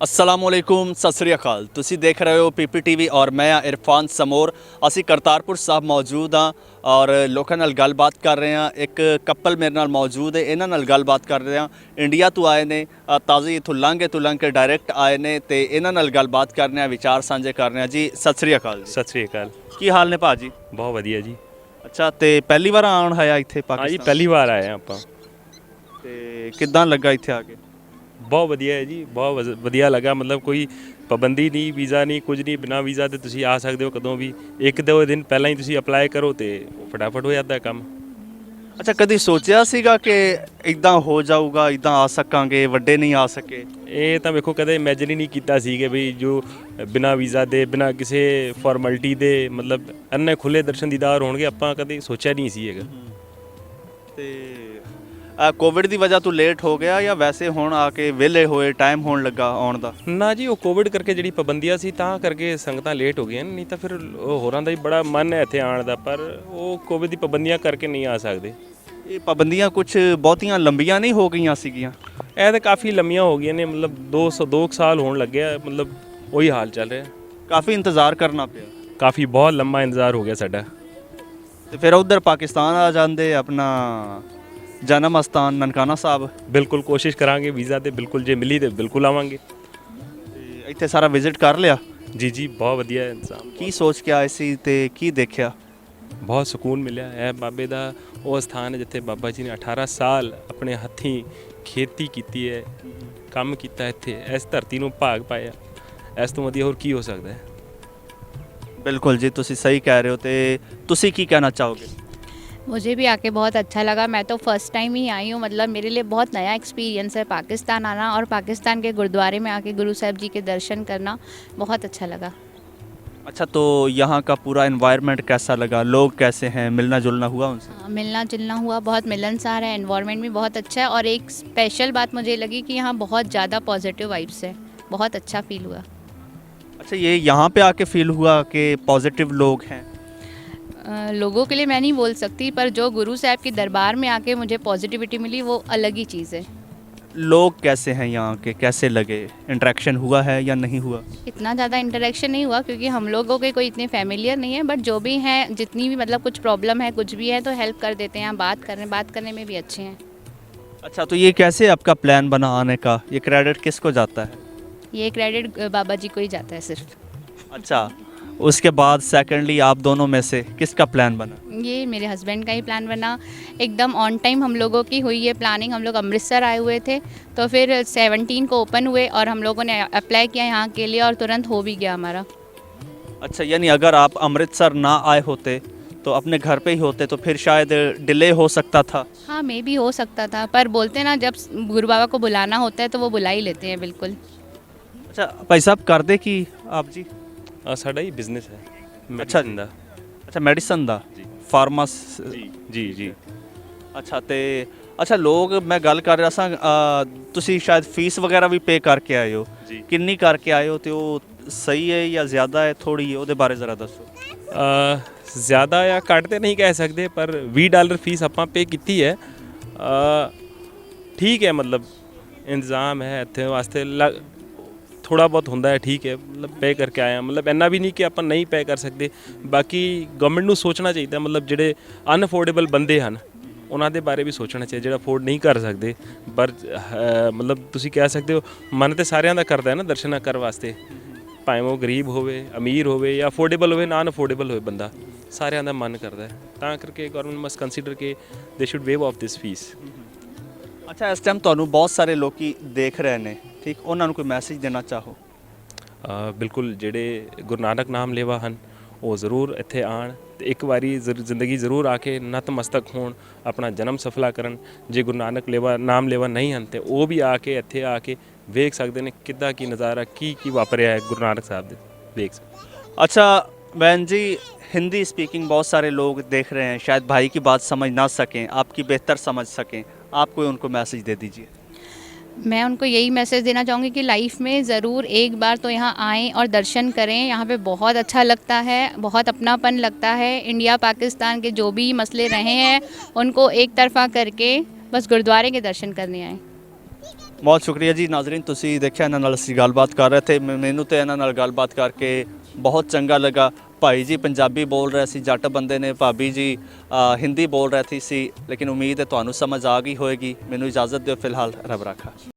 असलामुअलैकुम सत श्री अकाल ਤੁਸੀਂ देख रहे हो PPTV और मैं इरफान समोर। ਅਸੀਂ ਕਰਤਾਰਪੁਰ ਸਾਹਿਬ ਮੌਜੂਦ ਹਾਂ ਔਰ ਲੋਕਾਂ ਨਾਲ ਗੱਲਬਾਤ ਕਰ ਰਹੇ ਹਾਂ। ਇੱਕ ਕਪਲ ਮੇਰੇ ਨਾਲ ਮੌਜੂਦ ਹੈ, ਇਹਨਾਂ ਨਾਲ ਗੱਲਬਾਤ ਕਰ ਰਹੇ ਹਾਂ। ਇੰਡੀਆ ਤੋਂ ਆਏ ਨੇ, ਤਾਜ਼ੀ ਇੱਥੋਂ ਲੰਘ ਕੇ ਡਾਇਰੈਕਟ ਆਏ ਨੇ ਤੇ ਇਹਨਾਂ ਨਾਲ ਗੱਲਬਾਤ ਕਰ ਰਹੇ ਹਾਂ, ਵਿਚਾਰ ਸਾਂਝੇ ਕਰ ਰਹੇ ਹਾਂ। ਜੀ ਸਤਿ श्री ਅਕਾਲ। ਜੀ ਸਤਿ ਸ੍ਰੀ ਅਕਾਲ। ਕੀ ਹਾਲ ਨੇ ਭਾਜੀ? ਬਹੁਤ ਵਧੀਆ ਜੀ। ਅੱਛਾ, ਤੇ ਪਹਿਲੀ ਵਾਰ ਆਉਣ ਹੋਇਆ ਇੱਥੇ ਹਾਂ ਜੀ, ਪਾਕਿਸਤਾਨ? ਪਹਿਲੀ ਵਾਰ ਆਏ ਹਾਂ ਆਪਾਂ। ਤੇ ਕਿੱਦਾਂ ਲੱਗਾ ਇੱਥੇ ਆ ਕੇ? ਬਹੁਤ ਵਧੀਆ ਹੈ ਜੀ, ਬਹੁਤ ਵਧੀਆ ਲੱਗਾ। ਮਤਲਬ ਕੋਈ ਪਾਬੰਦੀ ਨਹੀਂ, ਵੀਜ਼ਾ ਨਹੀਂ, ਕੁਝ ਨਹੀਂ। ਬਿਨਾਂ ਵੀਜ਼ਾ ਤੇ ਤੁਸੀਂ ਆ ਸਕਦੇ ਹੋ ਕਦੋਂ ਵੀ। ਇੱਕ ਦੋ ਦਿਨ ਪਹਿਲਾਂ ਹੀ ਤੁਸੀਂ ਅਪਲਾਈ ਕਰੋ ਤੇ ਫਟਾਫਟ ਹੋ ਜਾਂਦਾ ਕੰਮ। ਅੱਛਾ, ਕਦੀ ਸੋਚਿਆ ਸੀਗਾ ਕਿ ਇਦਾਂ ਹੋ ਜਾਊਗਾ, ਇਦਾਂ ਆ ਸਕਾਂਗੇ, ਵੱਡੇ ਨਹੀਂ ਆ ਸਕੇ? ਇਹ ਤਾਂ ਵੇਖੋ ਕਦੇ ਇਮੈਜਿਨ ਹੀ ਨਹੀਂ ਕੀਤਾ ਸੀ ਕਿ ਵੀ ਜੋ ਬਿਨਾਂ ਵੀਜ਼ਾ ਦੇ, ਬਿਨਾਂ ਕਿਸੇ ਫਾਰਮੈਲਿਟੀ ਦੇ ਮਤਲਬ ਇੰਨੇ ਖੁੱਲ੍ਹੇ ਦਰਸ਼ਨ ਦੀਦਾਰ ਹੋਣਗੇ, ਆਪਾਂ ਕਦੇ ਸੋਚਿਆ ਨਹੀਂ ਸੀ ਹੈਗਾ। ਤੇ ਕੋਵਿਡ ਦੀ ਵਜ੍ਹਾ ਤੋਂ ਲੇਟ ਹੋ ਗਿਆ ਜਾਂ ਵੈਸੇ ਹੁਣ ਆ ਕੇ ਵਿਹਲੇ ਹੋਏ, ਟਾਈਮ ਹੋਣ ਲੱਗਾ ਆਉਣ ਦਾ? ਨਾ ਜੀ, ਉਹ ਕੋਵਿਡ ਕਰਕੇ ਜਿਹੜੀ ਪਾਬੰਦੀਆਂ ਸੀ ਤਾਂ ਕਰਕੇ ਸੰਗਤਾਂ ਲੇਟ ਹੋ ਗਈਆਂ, ਨਹੀਂ ਤਾਂ ਫਿਰ ਉਹ ਹੋਰਾਂ ਦਾ ਹੀ ਬੜਾ ਮਨ ਹੈ ਇੱਥੇ ਆਉਣ ਦਾ, ਪਰ ਉਹ ਕੋਵਿਡ ਦੀ ਪਾਬੰਦੀਆਂ ਕਰਕੇ ਨਹੀਂ ਆ ਸਕਦੇ। ਇਹ ਪਾਬੰਦੀਆਂ ਕੁਝ ਬਹੁਤੀਆਂ ਲੰਬੀਆਂ ਨਹੀਂ ਹੋ ਗਈਆਂ ਸੀਗੀਆਂ? ਇਹ ਤਾਂ ਕਾਫੀ ਲੰਮੀਆਂ ਹੋ ਗਈਆਂ ਨੇ, ਮਤਲਬ 2 ਸਾਲ ਹੋਣ ਲੱਗਿਆ, ਮਤਲਬ ਉਹੀ ਹਾਲ ਚੱਲ ਰਿਹਾ। ਕਾਫੀ ਇੰਤਜ਼ਾਰ ਕਰਨਾ ਪਿਆ? ਕਾਫੀ ਬਹੁਤ ਲੰਮਾ ਇੰਤਜ਼ਾਰ ਹੋ ਗਿਆ ਸਾਡਾ। ਤੇ ਫਿਰ ਉਧਰ ਪਾਕਿਸਤਾਨ ਆ ਜਾਂਦੇ, ਆਪਣਾ ਜਨਮ ਅਸਥਾਨ ਨਨਕਾਣਾ ਸਾਹਿਬ। ਬਿਲਕੁਲ ਕੋਸ਼ਿਸ਼ ਕਰਾਂਗੇ ਵੀਜ਼ਾ ਤੇ, ਬਿਲਕੁਲ ਜੇ ਮਿਲੀ ਤੇ ਬਿਲਕੁਲ ਆਵਾਂਗੇ। ਤੇ ਇੱਥੇ ਸਾਰਾ ਵਿਜ਼ਿਟ ਕਰ ਲਿਆ? ਜੀ ਜੀ, ਬਹੁਤ ਵਧੀਆ ਇੰਤਜ਼ਾਮ। ਕੀ ਸੋਚ ਕੇ ਆਏ ਸੀ ਤੇ ਕੀ ਦੇਖਿਆ? ਬਹੁਤ ਸਕੂਨ ਮਿਲਿਆ। ਇਹ ਬਾਬੇ ਦਾ ਉਹ ਸਥਾਨ ਹੈ ਜਿੱਥੇ ਬਾਬਾ ਜੀ ਨੇ 18 ਸਾਲ ਆਪਣੇ ਹੱਥੀਂ ਖੇਤੀ ਕੀਤੀ ਹੈ, ਕੰਮ ਕੀਤਾ ਇੱਥੇ, ਇਸ ਧਰਤੀ ਨੂੰ ਭਾਗ ਪਾਇਆ। ਇਸ ਤੋਂ ਵਧੀਆ ਹੋਰ ਕੀ ਹੋ ਸਕਦਾ ਹੈ? ਬਿਲਕੁਲ ਜੀ, ਤੁਸੀਂ ਸਹੀ ਕਹਿ ਰਹੇ ਹੋ। ਤੇ ਤੁਸੀਂ ਕੀ ਕਹਿਣਾ ਚਾਹੋਗੇ? मुझे भी आके बहुत अच्छा लगा। मैं तो फ़र्स्ट टाइम ही आई हूँ, मतलब मेरे लिए बहुत नया एक्सपीरियंस है पाकिस्तान आना, और पाकिस्तान के गुरुद्वारे में आके गुरु साहब जी के दर्शन करना बहुत अच्छा लगा। अच्छा, तो यहाँ का पूरा एनवायरनमेंट कैसा लगा? लोग कैसे हैं? मिलना जुलना हुआ उनसे? मिलना जुलना हुआ, बहुत मिलनसार है, एनवायरनमेंट भी बहुत अच्छा है, और एक स्पेशल बात मुझे लगी कि यहाँ बहुत ज़्यादा पॉजिटिव वाइब्स है, बहुत अच्छा फील हुआ। अच्छा, ये यहाँ पे आके फील हुआ कि पॉजिटिव लोग हैं? लोगों के लिए मैं नहीं बोल सकती, पर जो गुरु साहब के दरबार में आके मुझे पॉजिटिविटी मिली वो अलग ही चीज़ है। लोग कैसे हैं यहाँ के, कैसे लगे? इंटरेक्शन हुआ है या नहीं हुआ? इतना ज़्यादा इंटरेक्शन नहीं हुआ क्योंकि हम लोगों के कोई इतने फैमिलियर नहीं है, बट जो भी हैं, जितनी भी मतलब कुछ प्रॉब्लम है, कुछ भी है तो हेल्प कर देते हैं। बात करने में भी अच्छे हैं। अच्छा, तो ये कैसे आपका प्लान बना आने का? ये क्रेडिट किसको जाता है? ये क्रेडिट बाबा जी को ही जाता है सिर्फ। अच्छा, उसके बाद सेकेंडली आप दोनों में से किसका प्लान बना? ये मेरे हस्बैंड का ही प्लान बना। एकदम ऑन टाइम हम लोगों की हुई है प्लानिंग। हम लोग अमृतसर आए हुए थे, तो फिर 17 को ओपन हुए और हम लोगों ने अप्लाई किया यहाँ के लिए, और तुरंत हो भी गया हमारा। अच्छा, यानी अगर आप अमृतसर ना आए होते तो अपने घर पे ही होते तो फिर शायद डिले हो सकता था? हाँ, मे भी हो सकता था, पर बोलते ना जब गुरु बाबा को बुलाना होता है तो वो बुला ही लेते हैं। बिल्कुल। अच्छा भाई साहब, कर दे कि आप जी? ਸਾਡਾ ਹੀ ਬਿਜ਼ਨਸ ਹੈ medicine ਦਾ। ਅੱਛਾ, ਮੈਡੀਸਨ ਦਾ, ਫਾਰਮਾਸ? ਜੀ ਜੀ। ਅੱਛਾ, ਤੇ ਅੱਛਾ, ਲੋਕ ਮੈਂ ਗੱਲ ਕਰ ਰਿਹਾ ਸਾਂ, ਤੁਸੀਂ ਸ਼ਾਇਦ ਫੀਸ ਵਗੈਰਾ ਵੀ ਪੇ ਕਰਕੇ ਆਏ ਹੋ? ਜੀ। ਕਿੰਨੀ ਕਰਕੇ ਆਏ ਹੋ ਤੇ ਉਹ ਸਹੀ ਹੈ ਜਾਂ ਜ਼ਿਆਦਾ ਹੈ, ਥੋੜੀ ਹੈ? ਉਹਦੇ ਬਾਰੇ ਜ਼ਰਾ ਦੱਸੋ। ਜ਼ਿਆਦਾ ਜਾਂ ਘੱਟ ਤੇ ਨਹੀਂ ਕਹਿ ਸਕਦੇ, ਪਰ $20 ਫੀਸ ਆਪਾਂ ਪੇ ਕੀਤੀ ਹੈ। ਠੀਕ ਹੈ, ਮਤਲਬ ਇੰਤਜ਼ਾਮ ਹੈ ਇੱਥੇ ਵਾਸਤੇ। ਥੋੜ੍ਹਾ ਬਹੁਤ ਹੁੰਦਾ ਹੈ, ਠੀਕ ਹੈ, ਮਤਲਬ ਪੇ ਕਰਕੇ ਆਏ ਹਾਂ। ਮਤਲਬ ਇੰਨਾ ਵੀ ਨਹੀਂ ਕਿ ਆਪਾਂ ਨਹੀਂ ਪੇ ਕਰ ਸਕਦੇ। ਬਾਕੀ ਗਵਰਨਮੈਂਟ ਨੂੰ ਸੋਚਣਾ ਚਾਹੀਦਾ, ਮਤਲਬ ਜਿਹੜੇ ਅਨਅਫੋਰਡੇਬਲ ਬੰਦੇ ਹਨ ਉਹਨਾਂ ਦੇ ਬਾਰੇ ਵੀ ਸੋਚਣਾ ਚਾਹੀਦਾ, ਜਿਹੜਾ ਅਫੋਰਡ ਨਹੀਂ ਕਰ ਸਕਦੇ। ਪਰ ਮਤਲਬ ਤੁਸੀਂ ਕਹਿ ਸਕਦੇ ਹੋ, ਮਨ ਤਾਂ ਸਾਰਿਆਂ ਦਾ ਕਰਦਾ ਹੈ ਨਾ ਦਰਸ਼ਨ ਕਰਨ ਵਾਸਤੇ, ਭਾਵੇਂ ਉਹ ਗਰੀਬ ਹੋਵੇ, ਅਮੀਰ ਹੋਵੇ, ਜਾਂ ਅਫੋਰਡੇਬਲ ਹੋਵੇ, ਨਾ ਅਨਅਫੋਰਡੇਬਲ ਹੋਵੇ ਬੰਦਾ, ਸਾਰਿਆਂ ਦਾ ਮਨ ਕਰਦਾ ਹੈ। ਤਾਂ ਕਰਕੇ ਗਵਰਨਮੈਂਟ ਮਸਟ ਕੰਸੀਡਰ ਕਿ they should waive off this fees. ਅੱਛਾ, ਇਸ ਟਾਈਮ ਤੁਹਾਨੂੰ ਬਹੁਤ ਸਾਰੇ ਲੋਕੀ ਦੇਖ ਰਹੇ ਨੇ, ਠੀਕ, ਉਹਨਾਂ ਨੂੰ ਕੋਈ ਮੈਸੇਜ ਦੇਣਾ ਚਾਹੋ? ਬਿਲਕੁਲ, ਜਿਹੜੇ ਗੁਰੂ ਨਾਨਕ ਨਾਮ ਲੇਵਾ ਹਨ ਉਹ ਜ਼ਰੂਰ ਇੱਥੇ ਆਉਣ ਅਤੇ ਇੱਕ ਵਾਰੀ ਜ਼ਿੰਦਗੀ ਜ਼ਰੂਰ ਆ ਕੇ ਨਤਮਸਤਕ ਹੋਣ, ਆਪਣਾ ਜਨਮ ਸਫਲਾ ਕਰਨ। ਜੇ ਗੁਰੂ ਨਾਨਕ ਨਾਮ ਲੇਵਾ ਨਹੀਂ ਹਨ ਤੇ ਉਹ ਵੀ ਆ ਕੇ ਇੱਥੇ ਆ ਕੇ ਵੇਖ ਸਕਦੇ ਨੇ ਕਿੱਦਾਂ ਕੀ ਨਜ਼ਾਰਾ, ਕੀ ਵਾਪਰਿਆ ਹੈ ਗੁਰੂ ਨਾਨਕ ਸਾਹਿਬ ਦੇ, ਵੇਖ ਸਕਦੇ। अच्छा बहन जी, हिंदी स्पीकिंग बहुत सारे लोग देख रहे हैं, शायद भाई की बात समझ ना सकें, आपकी बेहतर समझ सकें, आप कोई उनको मैसेज दे दीजिए। मैं उनको यही मैसेज देना चाहूँगी कि लाइफ में ज़रूर एक बार तो यहाँ आएँ और दर्शन करें। यहाँ पे बहुत अच्छा लगता है, बहुत अपनापन लगता है। इंडिया पाकिस्तान के जो भी मसले रहे हैं उनको एक तरफा करके बस गुरुद्वारे के दर्शन करने आएँ। ਬਹੁਤ ਸ਼ੁਕਰੀਆ ਜੀ ਨਾਜ਼ਰੀਨ, ਤੁਸੀਂ ਦੇਖਿਆ ਇਹਨਾਂ ਨਾਲ ਅਸੀਂ ਗੱਲਬਾਤ ਕਰ ਰਹੇ ਥੇ। ਮੈਨੂੰ ਤੇ ਇਹਨਾਂ ਨਾਲ ਗੱਲਬਾਤ ਕਰਕੇ ਬਹੁਤ ਚੰਗਾ ਲੱਗਾ। ਭਾਈ ਜੀ ਪੰਜਾਬੀ ਬੋਲ ਰਹੇ ਸੀ, ਜੱਟ ਬੰਦੇ ਨੇ, ਭਾਬੀ ਜੀ ਹਿੰਦੀ ਬੋਲ ਰਹੇ ਸੀ, ਲੇਕਿਨ ਉਮੀਦ ਹੈ ਤੁਹਾਨੂੰ ਸਮਝ ਆ ਗਈ ਹੋਏਗੀ। ਮੈਨੂੰ ਇਜਾਜ਼ਤ ਦਿਓ, ਫਿਲਹਾਲ ਰੱਬ ਰਾਖਾ।